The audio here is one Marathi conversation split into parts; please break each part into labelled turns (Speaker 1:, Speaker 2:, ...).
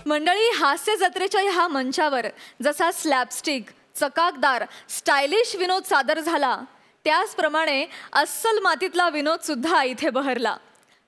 Speaker 1: मंडळी, हास्य जत्रेच्या ह्या मंचावर जसा स्लॅपस्टिक, चकाकदार, स्टायलिश विनोद सादर झाला, त्याचप्रमाणे अस्सल मातीतला विनोद सुद्धा इथे बहरला.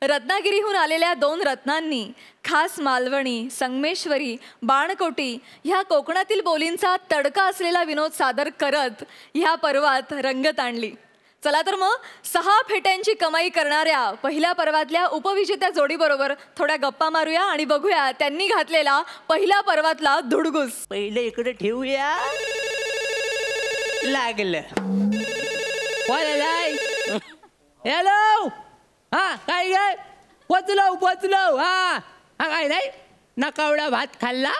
Speaker 1: रत्नागिरीहून आलेल्या 2 रत्नांनी खास मालवणी, संगमेश्वरी, बाणकोटी ह्या कोकणातील बोलींचा तडका असलेला विनोद सादर करत ह्या पर्वात रंगत आणली. चला तर मग 6 फेट्यांची कमाई करणाऱ्या पहिल्या पर्वातल्या उपविजेत्या जोडीबरोबर थोड्या गप्पा मारूया आणि बघूया त्यांनी घातलेला पहिल्या पर्वातला धुडगूस.
Speaker 2: पहिले इकडे ठेवूया. लागलं. हॅलो. हा काय काय पोचलो. हा हा काय नाही, नकावडा भात खाल्ला,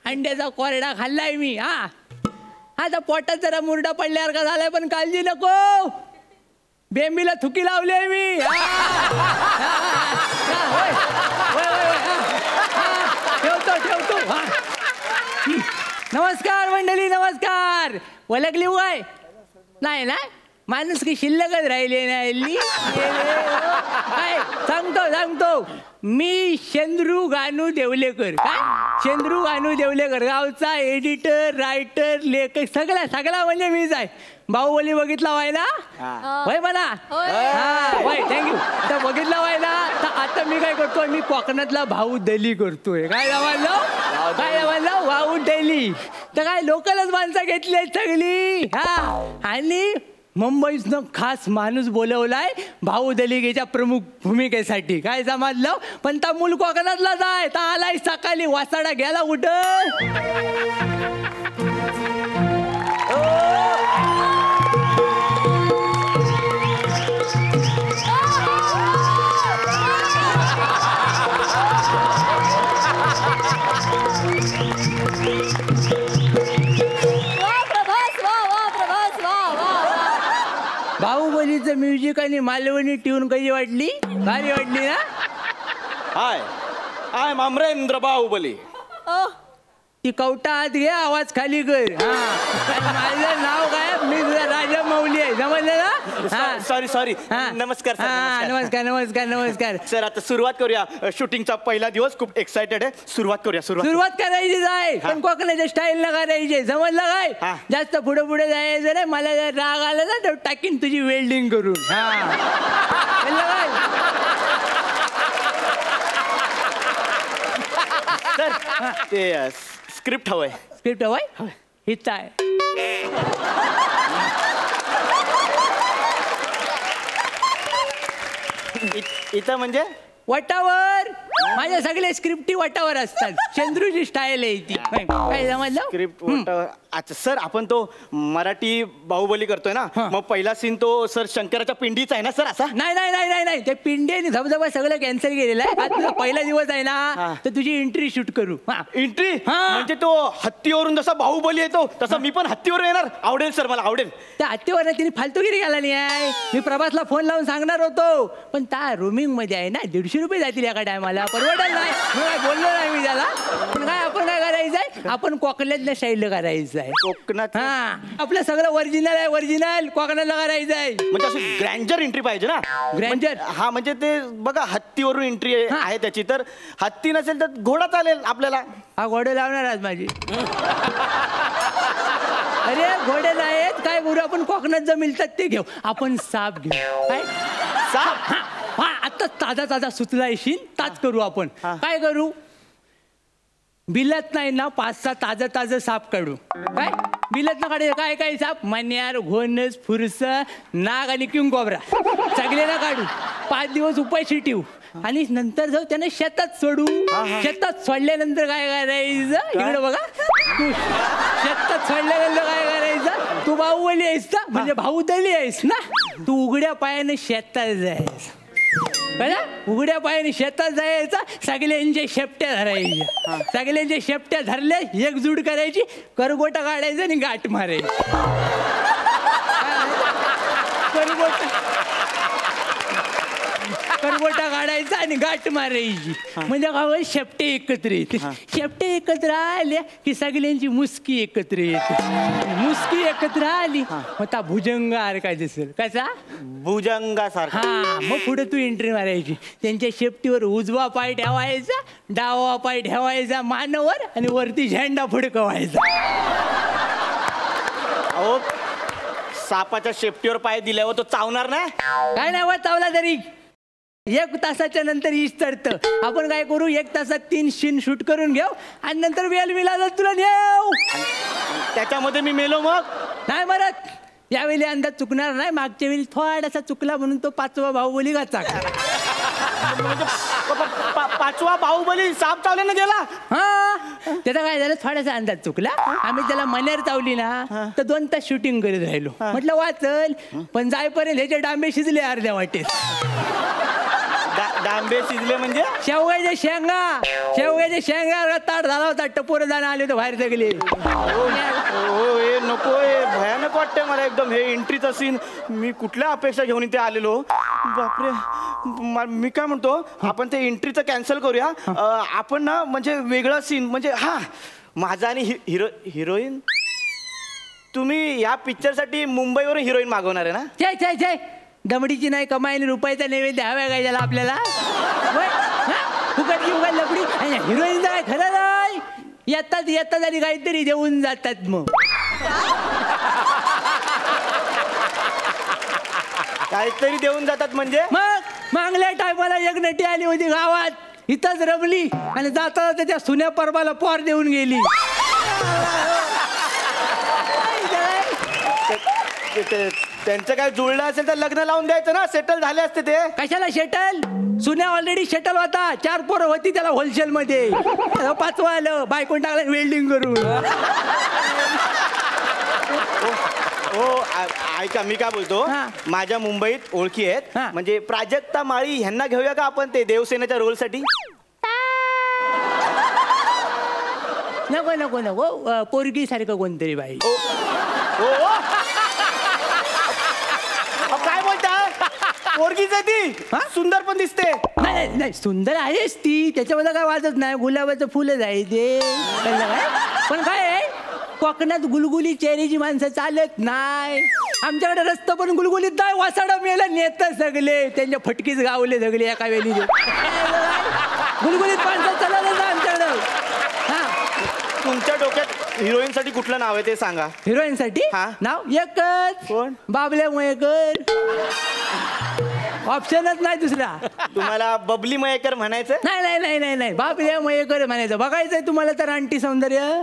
Speaker 2: अंड्याचा कोरडा खाल्लाय मी. हा आता पोटात जरा मुरडा पडल्यावर का झालाय, पण काळजी नको, बेंबीला थुकी लावली मी. ठेवतो. नमस्कार मंडळी, नमस्कार. ओळखली वय नाही ना, माणूस की शिल्लकच राहिले नाही. काय सांगतो मी चंद्रू गानू देवलेकर. काय चंद्रू गानू देवलेकर, गावचा एडिटर, रायटर, लेखक, सगळा म्हणजे मीच आहे. बाहुबली बघितला व्हाय ना? होय म्हणा. हा होय, थँक्यू. तर बघितला व्हाय ना, तर आता मी काय करतोय, मी कोकणातला बाहुबली करतोय. काय म्हणलं बाहुबली. तर काय लोकलच माणसं घेतली आहेत सगळी. हा आणि मुंबईतनं खास माणूस बोलवलाय बाहुबलीच्या प्रमुख भूमिकेसाठी. काय समजलं, पण ता मूल कोकणातलाच आहे. ता आलाय सकाळी, वासाडा गेला कुठं. बाहुबलीचं म्युझिक आणि मालवणी ट्यून कशी वाटली? भारी वाटली ना?
Speaker 3: हाय आय अमरेंद्र बाहुबली.
Speaker 2: ती कवटा आत घे, आवाज खाली कर. माझं नाव काय, मी राजा मौली आहे, समजलं ना?
Speaker 3: सॉरी. नमस्कार
Speaker 2: नमस्कार
Speaker 3: सर. आता सुरुवात करूया. शूटिंगचा पहिला दिवस, खूप एक्साइटेड आहे. सुरुवात
Speaker 2: करायची आहे, पण कोकणाच्या स्टाईल न करायची, समजलं काय? जास्त पुढे जायचं नाही. मला जर राग आला ना तर टाकीन तुझी वेल्डिंग करून.
Speaker 3: सर ते स्क्रिप्ट हवंय.
Speaker 2: हित आहे.
Speaker 3: इथं म्हणजे
Speaker 2: वटावर. माझ्या सगळे स्क्रिप्टी वटावर असतात. चंद्रूची स्टाईल आहे ती. काय समजलं?
Speaker 3: स्क्रिप्ट वटावर. अच्छा सर, आपण तो मराठी बाहुबली करतोय ना, मग पहिला सीन तो सर शंकराच्या पिंडीचा आहे ना सर? असा
Speaker 2: नाही, ते पिंडी आणि धबधबा सगळं कॅन्सल केलेलं आहे. आज तुझा पहिला दिवस आहे ना, तर तुझी एंट्री शूट करू.
Speaker 3: एंट्री म्हणजे तो हत्तीवरून जसा बाहुबली येतो तसा मी पण हत्तीवर येणार? आवडेल सर, मला आवडेल.
Speaker 2: त्या हत्तीवर तिने फालतूगिरी घाला नाही आहे. मी प्रभासला फोन लावून सांगणार होतो, पण त्या रोमिंग मध्ये आहे ना, 150 रुपये जातील एका टायमाला. परवडल नाही, बोललो नाही मी त्याला. पण काय आपण काय करायचंय, आपण कोकणातल्या स्टाईल करायचं आहे.
Speaker 3: कोकणात
Speaker 2: आपलं सगळं ओरिजिनल कोकणाला करायचं आहे.
Speaker 3: म्हणजे असं ग्रँजर एंट्री पाहिजे ना?
Speaker 2: ग्रँजर.
Speaker 3: हा म्हणजे ते बघा, हत्तीवरून एंट्री आहे त्याची. तर हत्ती नसेल तर घोडा चालेल आपल्याला.
Speaker 2: हा घोडे लावणार आज माझी. अरे घोडे नाहीत काय करू आपण, कोकणात जर मिळतात ते घेऊ आपण. साप घेऊ. काय
Speaker 3: साप?
Speaker 2: हा आता ताजा सुचला येशील, ताज करू आपण. काय करू, बिलात नाही ना 5-6 ताजं साप काढू. काय बिलात ना काढू? काय साप, मन्यार, घोणस, फुरस, नाग आणि किंग कोब्रा सगळे ना काढू. 5 दिवस उपाशी ठेवू आणि नंतर जाऊ त्यांना शेतात सोडू. शेतात सोडल्यानंतर काय करायचं, इकडे बघा, तू शेतात सोडल्यानंतर काय करायचं, तू बाहुबली आहेस ना, म्हणजे बाहुबली आहेस ना, तू उघड्या पायाने शेतात जायचं. उघड्या पायाने शेतात जायचा, सगळ्यांच्या शेपट्या धरायच्या. सगळ्यांच्या शेपट्या धरल्या, एकजूट करायची, करगोटा काढायचं आणि गाठ मारायची. करगोटा करबोटा काढायचा आणि गाठ मारायची म्हणजे गावात शेपटे एकत्र येते शेपटे एकत्र आल्या की सगळ्यांची मुसकी एकत्र येते मुसकी एकत्र आली मग त्या भुजंग काय दिसेल कसा
Speaker 3: भुजंगासारखा
Speaker 2: हा मग पुढे तू एंट्री मारायची त्यांच्या शेपटीवर उजवा पाय ठेवायचा डावा पाय ठेवायचा मानवर आणि वरती झेंडा फडकवायचा
Speaker 3: अहो सापाच्या शेपटीवर पाय दिल्यावर तो चावणार नाही
Speaker 2: काय नाही वा चावला तरी 1 तासाच्या नंतर ईश चढतं आपण काय करू 1 तासात 3 सीन शूट करून घेऊ आणि नंतर वेल मिळाला तुला नेऊ
Speaker 3: त्याच्यामध्ये मी मेलो मग
Speaker 2: नाही मरत यावेळी अंदाज चुकणार नाही मागच्या वेळी थोडासा चुकला म्हणून तो 5वा बाहुबली गाचा
Speaker 3: पाचवा बाहुबली साप चावल्यानं गेला
Speaker 2: हा त्याचा काय झालं थोडासा अंदाज चुकला आम्ही त्याला मण्यावर चावली ना तर 2 तास शूटिंग करीत राहिलो म्हटलं वाचल पण जायपर्यंत ह्याचे डांबे शिजले अर्ध्या वाटेत
Speaker 3: डांबे शिजले म्हणजे
Speaker 2: शेवग्याच्या शेंगा ताट झाला होता टपोर जाणं आले होते बाहेर सगळे
Speaker 3: हे नको भयानक वाटतंय मला एकदम हे एंट्रीचा सीन मी कुठल्या अपेक्षा घेऊन इथे आलेलो बापरे मी काय म्हणतो आपण ते एंट्रीचं कॅन्सल करूया आपण ना म्हणजे वेगळा सीन म्हणजे हा माझा आणि हिरोईन तुम्ही या पिक्चरसाठी मुंबईवरून हिरोईन मागवणार आहे ना
Speaker 2: जय दमडीची नाही कमाईने रुपयाचा नैवेद्य हव्या काय त्याला आपल्याला फुकटची उगाच लपडी हिरोईनचं काय खरं नाही येतात आणि काहीतरी देऊन जातात मग
Speaker 3: काहीतरी देऊन जातात म्हणजे
Speaker 2: मग मागल्या टायमाला एक नटी आली होती गावात इथंच रमली आणि जाता त्या सुन्या परबाला पोर देऊन गेली
Speaker 3: त्यांचं काय जुळलं असेल तर लग्न लावून द्यायचं ना सेटल झाले असते ते
Speaker 2: कशाला शेटल सुन्या ऑलरेडी शेटल होता 4 पोरं होती त्याला होलसेल मध्ये 5वं आलं बायकोन टाकलं वेल्डिंग करून
Speaker 3: हो ऐका मी काय बोलतो माझ्या मुंबईत ओळखी आहेत म्हणजे प्राजक्ता माळी ह्यांना घेऊया का आपण ते देवसेनेच्या रोलसाठी
Speaker 2: नको पोरगी सारखं कोणतरी बाई
Speaker 3: काय बोलताय पोरगीच आहे ती सुंदर पण दिसते
Speaker 2: नाही सुंदर आहेच ती त्याच्यामध्ये काय वाटत नाही गुलाबाचं फुलच आहे ते पण काय कोकणात गुलगुली चेहऱ्याची माणसं चालत नाही आमच्याकडे रस्ता पण गुलगुलीत नाही वासाडा मेला नेत सगळे त्यांच्या फटकीच गावले सगळे एका वेळी गुलगुलीत माणसं चालत ना आमच्याकडं
Speaker 3: तुमच्या डोक्यात हिरोईन साठी कुठलं नाव आहे ते सांगा
Speaker 2: हिरोईन साठी नाव एकच
Speaker 3: कोण
Speaker 2: बाबल्या मयेकर ऑप्शनच नाही दुसरा
Speaker 3: तुम्हाला बबली मयेकर म्हणायचं
Speaker 2: नाही बाबल्या मयेकर म्हणायचं बघायचंय तुम्हाला तर आंटी सौंदर्य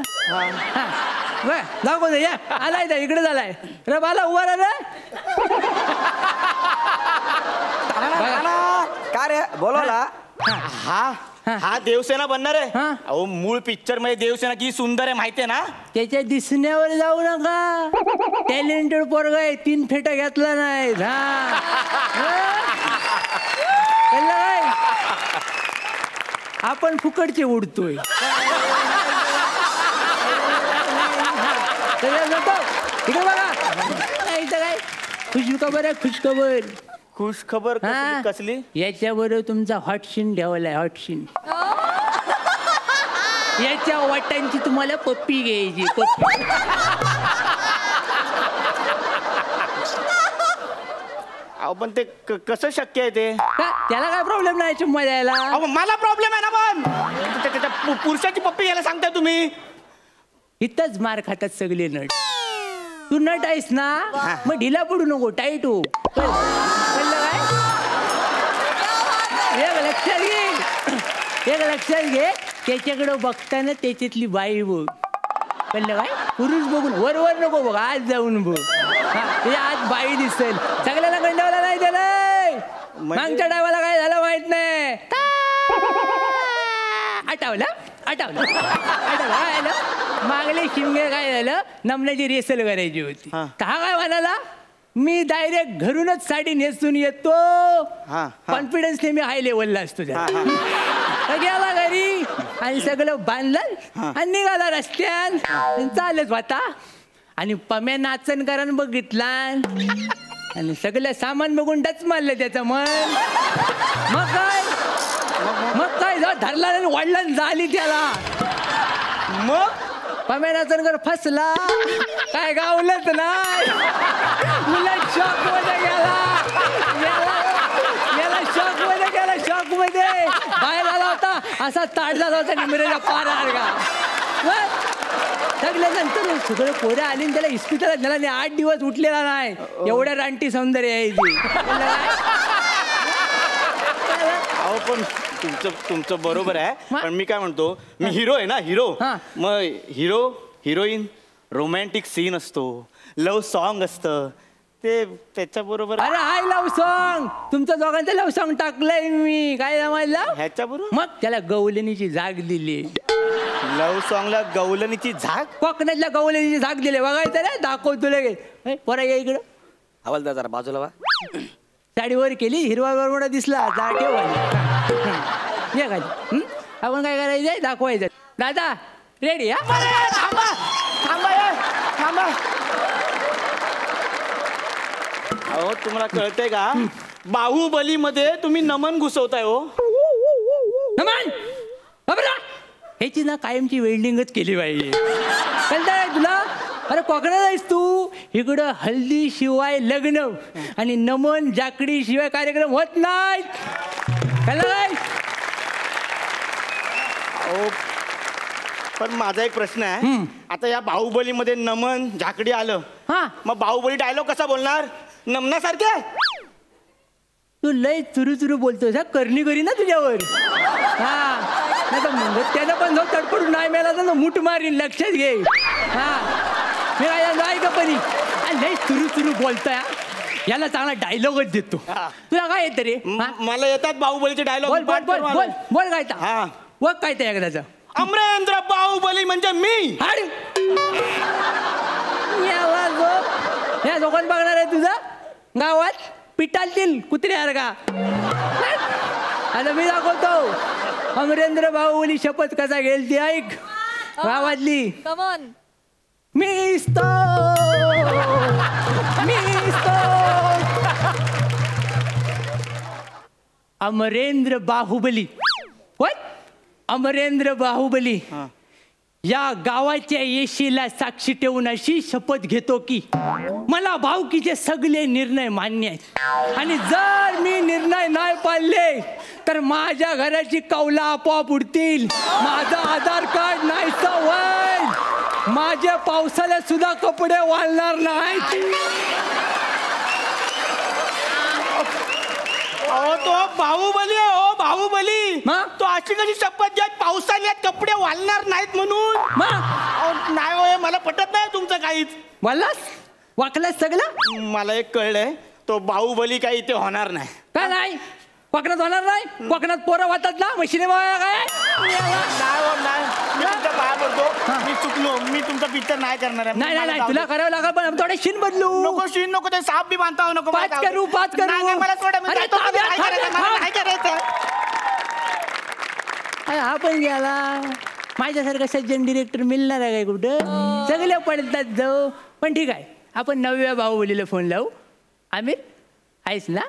Speaker 2: दाखव या आलाय त्या इकडे झालाय रे बाला उभा रे
Speaker 3: का रे बोलवला हा देवसेना बनणार आहे अहो मूळ पिक्चर मध्ये देवसेना किती सुंदर आहे माहितीये ना
Speaker 2: त्याच्या दिसण्यावर जाऊ नका टॅलेंटेड पोरग आहे 3 फेटा घेतला नाही आपण फुकटचे उडतोय इकडे बघा काय खुशखबर
Speaker 3: खुशखबर कसली
Speaker 2: याच्याबरोबर तुमचा हॉट सीन ठेवलाय हॉट सीन याच्या वाटांची तुम्हाला पप्पी घ्यायची पप्पी
Speaker 3: पण ते कसं शक्य आहे ते
Speaker 2: त्याला काय प्रॉब्लेम नाही चुम्मा द्यायला
Speaker 3: मला प्रॉब्लेम आहे ना पण त्याच्या पुरुषाची पप्पी घ्यायला सांगताय तुम्ही
Speaker 2: इथंच मार खातात सगळे नट तू नट आहेस ना मग ढिला पडू नको टाईट हो एक लक्षात घे त्याच्याकडं बघताना त्याच्यातली बाई बघ कळलं काय पुरुष बघून वर नको बघ आज जाऊन बघ आज बाई दिसेल सगळ्याला गंडवला नाही त्याला मागच्या डायवाला काय झालं माहित नाही आठवलं मागले शिमगे काय झालं नमण्याची रेसल करायची होती तर हा काय म्हणाला मी डायरेक्ट घरूनच साडी नेसून येतो कॉन्फिडन्सने मी हाय लेवलला असतो गेला घरी आणि सगळं बांधलं आणि निघाला रस्त्यान चालत होता आणि पम्या नाचन कारण बघितला आणि सगळं सामान बघून डच मारलं त्याचं मन तो धरला आणि वडला झाली त्याला.
Speaker 3: मग
Speaker 2: पम्या नाचनकर फसला, काय गावलंच नाही. उलट शॉक मध्ये गेला, शॉक मध्ये गेला, शॉक मध्ये बाहेर आला होता, असा ताट झाला होता निमरेच्या पारासारखा. सगळ्यानंतर सगळं पोरं आली त्याला इस्पितळात झाला नाही, 8 दिवस उठलेला नाही. एवढ्या रानटी सौंदर्य आहे ती.
Speaker 3: अहो पण तुमचं बरोबर आहे, पण मी काय म्हणतो, मी हिरो आहे ना, हिरो. मग हिरो हिरोईन रोमॅन्टिक सीन असतो, लव्ह सॉन्ग असतं, ते त्याच्याबरोबर.
Speaker 2: अरे हाय लव्ह सॉन्ग, तुमचं दोघांचं लव्ह सॉन्ग टाकलंय मी. काय समजलं
Speaker 3: ह्याच्याबरोबर?
Speaker 2: मग त्याला गवलनीची जाग दिली.
Speaker 3: लव्ह सॉंगला गवलनीची झाक?
Speaker 2: कोकणातल्या गवलनीची जाग दिली. बघायचं रे, दाखवतो लगेच. पोरा या इकडं.
Speaker 3: हवालदार जरा बाजूला वा.
Speaker 2: साडीवर केली, हिरवा बरोबर दिसला, जा ठेव ये खाली. आपण काय करायचंय, दाखवायचं. दादा रेडी? हा
Speaker 3: थांबा थांबा थांबा. अहो तुम्हाला कळतंय का, बाहुबली मध्ये तुम्ही नमन घुसवताय हो.
Speaker 2: नमन ह्याची ना कायमची वेल्डिंगच केली पाहिजे. कळतंय तुला? अरे कोकणात आहेस तू, इकडं हल्दी शिवाय लग्न आणि नमन जाकडी शिवाय कार्यक्रम होत नाही. कळलं काय?
Speaker 3: अहो पण माझा एक प्रश्न आहे, आता या बाहुबलीमध्ये नमन झाकडी आलं, मग बाहुबली डायलॉग कसा बोलणार? नमनासारखे?
Speaker 2: तू लय चुरू चुरू बोलतोस, हा करणी करी ना तुझ्यावर. हा नाही तर त्यानं पण जो तडपडून नाही मिळाला तर मूठ मारीन, लक्षात घे. हा मी काय गपनी लय चुरू चुरू बोलतोय, याला चांगला डायलॉगच देतो. तुला काय येतं रे?
Speaker 3: मला येतात बाहुबलीचे डायलॉग.
Speaker 2: बोल बोल बोल बोल बोल. काय हा व काय ते एकदाच.
Speaker 3: अमरेंद्र बाहुबली म्हणजे मी.
Speaker 2: या दोघांना बघणार आहे तुझा गावात पिटालतील कुत्र्यासारखा. आता मी दाखवतो अमरेंद्र बाहुबली शपथ कसा घेईल ती ऐक. गावातली
Speaker 1: कमॉन.
Speaker 2: अमरेंद्र बाहुबली. अमरेंद्र बाहुबली या गावाच्या येशीला साक्षी ठेवून अशी शपथ घेतो की मला भावकीचे सगळे निर्णय मान्य आहेत, आणि जर मी निर्णय नाही पाळले तर माझ्या घराची कौला आपोआप उडतील, माझं आधार कार्ड नाही होईल, माझ्या पावसाळ्यात सुद्धा कपडे वाळणार नाहीत.
Speaker 3: अहो तो बाहुबली आहे हो, बाहुबली. तो अशी कशी शपथ घ्या पावसाळ्यात कपडे वाळणार नाहीत म्हणून? नाही हो, मला पटत नाही तुमचं काहीच.
Speaker 2: वाळलास वाकलास सगळं.
Speaker 3: मला एक कळलंय, तो बाहुबली काही इथे होणार नाही.
Speaker 2: काय नाही कोकणात होणार नाही? कोकणात पोरं वाटतात ना मशीने काय?
Speaker 3: मी तुमच्या पाया पडतो, मी चुकलो, मी तुमचा पिक्चर नाही करणार आहे.
Speaker 2: नाही नाही तुला करावं लागेल, पण थोडे शीन बदलू.
Speaker 3: नको शीन नको, ते साप बी बांधता नको.
Speaker 2: पाच करू
Speaker 3: मला
Speaker 2: हा पण गेला. माझ्यासारखा सज्जन डिरेक्टर मिळणार आहे काय कुठं? सगळे पडतात जाऊ. पण ठीक आहे, आपण 9व्या बाहुबलीला फोन लावू. आमिर आहेस ना?